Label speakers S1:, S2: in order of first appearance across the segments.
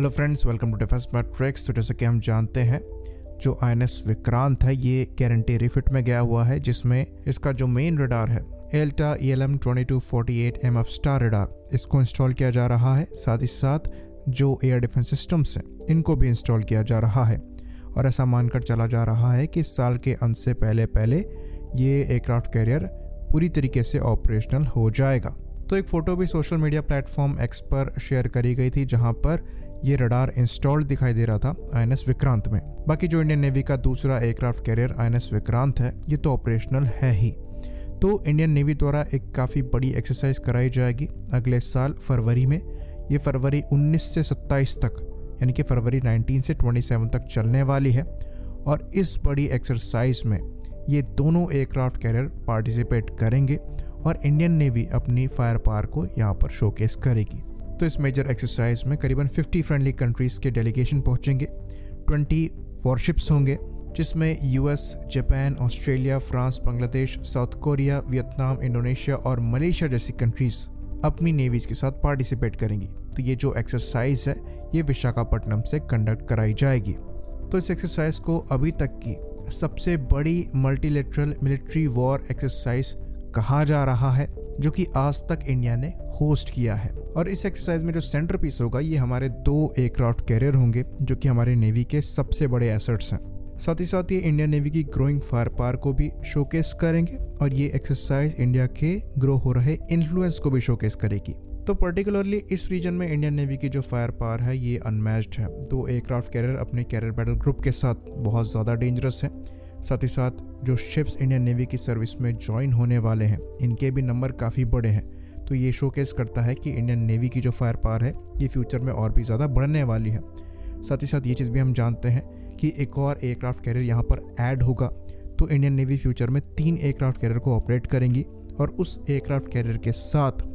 S1: Hello friends, welcome to defence smart tricks. तो जैसे कि हम जानते हैं, जो INS विक्रांत है ये गारंटी रिफिट में गया हुआ है, जिसमें इसका जो मेन रडार है Elta ELM 2248 MF star radar, इसको इंस्टॉल किया जा रहा है। साथ ही साथ जो एयर डिफेंस सिस्टम्स हैं इनको भी इंस्टॉल किया जा रहा है और ऐसा मानकर चला जा रहा है कि साल के अंत से पहले ये एयरक्राफ्ट कैरियर पूरी तरीके से ऑपरेशनल हो जाएगा। तो एक फ़ोटो भी सोशल मीडिया प्लेटफॉर्म एक्स पर शेयर करी गई थी, जहां पर ये रडार इंस्टॉल्ड दिखाई दे रहा था INS विक्रांत में। बाकी जो इंडियन नेवी का दूसरा एयरक्राफ्ट कैरियर INS विक्रांत है, ये तो ऑपरेशनल है ही। तो इंडियन नेवी द्वारा एक काफ़ी बड़ी एक्सरसाइज कराई जाएगी अगले साल फरवरी में। ये फरवरी 19 से 27 तक, यानी कि फरवरी 19 से 27 तक चलने वाली है। और इस बड़ी एक्सरसाइज में ये दोनों एयरक्राफ्ट कैरियर पार्टिसिपेट करेंगे और इंडियन नेवी अपनी फायर पावर को यहाँ पर शोकेस करेगी। तो इस मेजर एक्सरसाइज में करीबन 50 फ्रेंडली कंट्रीज़ के डेलीगेशन पहुंचेंगे, 20 वॉरशिप्स होंगे, जिसमें US, Japan, Australia, France, Bangladesh, south Korea, Vietnam, Indonesia और मलेशिया जैसी कंट्रीज़ अपनी नेवीज़ के साथ पार्टिसिपेट करेंगी। तो ये जो एक्सरसाइज है ये विशाखापट्टनम से कंडक्ट कराई जाएगी। तो इस एक्सरसाइज को अभी तक की सबसे बड़ी मल्टीलेटरल मिलिट्री वॉर एक्सरसाइज कहा जा रहा है, जो कि आज तक इंडिया ने होस्ट किया है। और इस एक्सरसाइज में जो सेंटर पीस होगा ये हमारे 2 एयरक्राफ्ट कैरियर होंगे, जो कि हमारे नेवी के सबसे बड़े एसेट्स हैं। साथ ही साथ ये इंडियन नेवी की ग्रोइंग फायर पावर को भी शोकेस करेंगे और ये एक्सरसाइज इंडिया के ग्रो हो रहे इन्फ्लुएंस को भी शोकेस करेगी। तो पर्टिकुलरली इस रीजन में इंडियन नेवी की जो फायर पावर है ये अनमैच्ड है। 2 एयरक्राफ्ट कैरियर अपने कैरियर बैटल ग्रुप के साथ बहुत ज़्यादा डेंजरस है। साथ ही साथ जो शिप्स इंडियन नेवी की सर्विस में ज्वाइन होने वाले हैं इनके भी नंबर काफ़ी बड़े हैं। तो ये शोकेस करता है कि इंडियन नेवी की जो फायर पावर है ये फ्यूचर में और भी ज़्यादा बढ़ने वाली है। साथ ही साथ ये चीज़ भी हम जानते हैं कि एक और एयरक्राफ्ट कैरियर यहाँ पर ऐड होगा। तो इंडियन नेवी फ्यूचर में 3 एयरक्राफ्ट कैरियर को ऑपरेट करेंगी और उस एयरक्राफ्ट कैरियर के साथ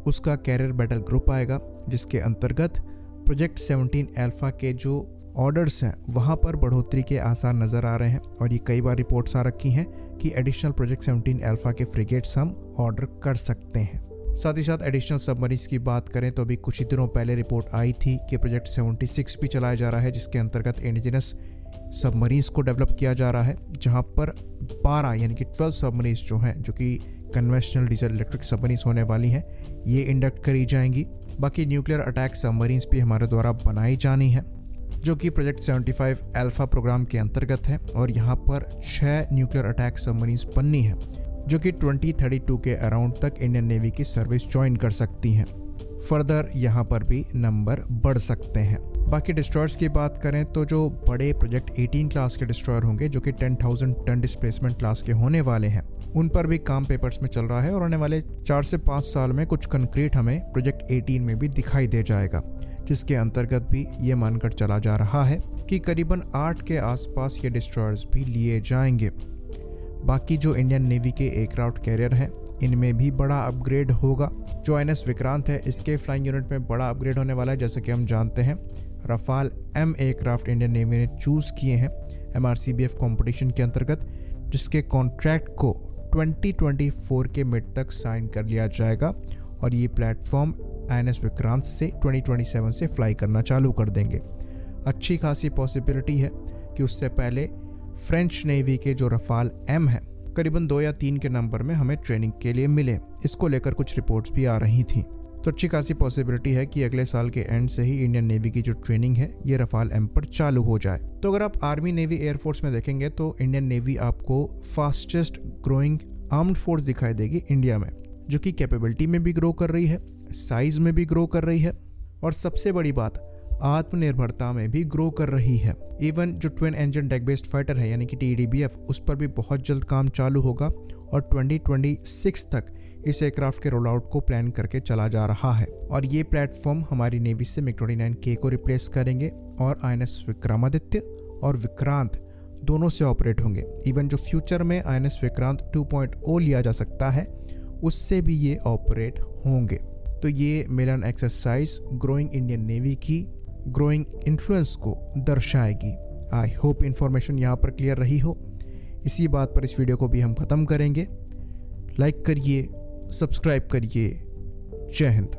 S1: उसका कैरियर बैटल ग्रुप आएगा, जिसके अंतर्गत प्रोजेक्ट 17 अल्फा के जो ऑर्डर्स हैं वहाँ पर बढ़ोतरी के आसार नज़र आ रहे हैं। और ये कई बार रिपोर्ट्स आ रखी हैं कि एडिशनल प्रोजेक्ट 17 अल्फा के फ्रिगेट्स हम ऑर्डर कर सकते हैं। साथ ही साथ एडिशनल सबमरीन्स की बात करें तो अभी कुछ ही दिनों पहले रिपोर्ट आई थी कि प्रोजेक्ट 76 भी चलाया जा रहा है, जिसके अंतर्गत इंडिजिनस सबमरीन्स को डेवलप किया जा रहा है, जहाँ पर 12 यानी कि 12 सबमरीन्स जो हैं, जो कि कन्वेंशनल डीजल इलेक्ट्रिक सबमरीन्स होने वाली हैं, ये इंडक्ट करी जाएंगी। बाकी न्यूक्लियर अटैक सबमरीन्स भी हमारे द्वारा बनाई जानी है, जो कि प्रोजेक्ट 75 अल्फा प्रोग्राम के अंतर्गत है। और यहाँ पर 6 न्यूक्लियर अटैक सबमरीन्स बननी है, जो कि 2032 के अराउंड तक इंडियन नेवी की सर्विस ज्वाइन कर सकती हैं। फर्दर यहाँ पर भी नंबर बढ़ सकते हैं। बाकी डिस्ट्रॉयर्स की बात करें तो जो बड़े प्रोजेक्ट 18 क्लास के डिस्ट्रॉयर होंगे, जो कि 10,000 टन डिस्प्लेसमेंट क्लास के होने वाले हैं, उन पर भी काम पेपर्स में चल रहा है और आने वाले 4 से 5 साल में कुछ कंक्रीट हमें प्रोजेक्ट 18 में भी दिखाई दे जाएगा, जिसके अंतर्गत भी ये मानकर चला जा रहा है कि करीबन 8 के आसपास ये डिस्ट्रॉयर्स भी लिए जाएंगे। बाकी जो इंडियन नेवी के एयरक्राफ्ट कैरियर हैं इनमें भी बड़ा अपग्रेड होगा। जो INS विक्रांत है इसके फ्लाइंग यूनिट में बड़ा अपग्रेड होने वाला है। जैसे कि हम जानते हैं, Rafale M aircraft Indian navy ने चूज़ किए हैं MRCBF कंपटीशन के अंतर्गत, जिसके कॉन्ट्रैक्ट को 2024 के मिड तक साइन कर लिया जाएगा और ये प्लेटफॉर्म INS विक्रांत से 2027 से फ्लाई करना चालू कर देंगे। अच्छी खासी पॉसिबिलिटी है कि उससे पहले फ्रेंच नेवी के जो रफाल M है करीबन 2 या 3 के नंबर में हमें ट्रेनिंग के लिए मिले। इसको लेकर कुछ रिपोर्ट्स भी आ रही थी। तो अच्छी खासी पॉसिबिलिटी है कि अगले साल के एंड से ही इंडियन नेवी की जो ट्रेनिंग है ये रफाल M पर चालू हो जाए। तो अगर आप आर्मी, नेवी, एयरफोर्स में देखेंगे तो इंडियन नेवी आपको फास्टेस्ट ग्रोइंग आर्म्ड फोर्स दिखाई देगी इंडिया में, जो कि कैपेबिलिटी में भी ग्रो कर रही है, साइज में भी ग्रो कर रही है और सबसे बड़ी बात आत्मनिर्भरता में भी ग्रो कर रही है। इवन जो twin engine deck based fighter है यानी कि TDBF, उस पर भी बहुत जल्द काम चालू होगा और 2026 तक इस एयरक्राफ्ट के रोल आउट को प्लान करके चला जा रहा है। और ये प्लेटफॉर्म हमारी नेवी से MiG-29K को रिप्लेस करेंगे और INS विक्रमादित्य और विक्रांत दोनों से ऑपरेट होंगे। इवन जो फ्यूचर में INS विक्रांत 2.0 लिया जा सकता है उससे भी ये ऑपरेट होंगे। तो ये मिलन एक्सरसाइज ग्रोइंग इंडियन नेवी की ग्रोइंग इन्फ्लुएंस को दर्शाएगी। आई होप इन्फॉर्मेशन यहाँ पर क्लियर रही हो। इसी बात पर इस वीडियो को भी हम ख़त्म करेंगे। लाइक करिए, सब्सक्राइब करिए। जय हिंद।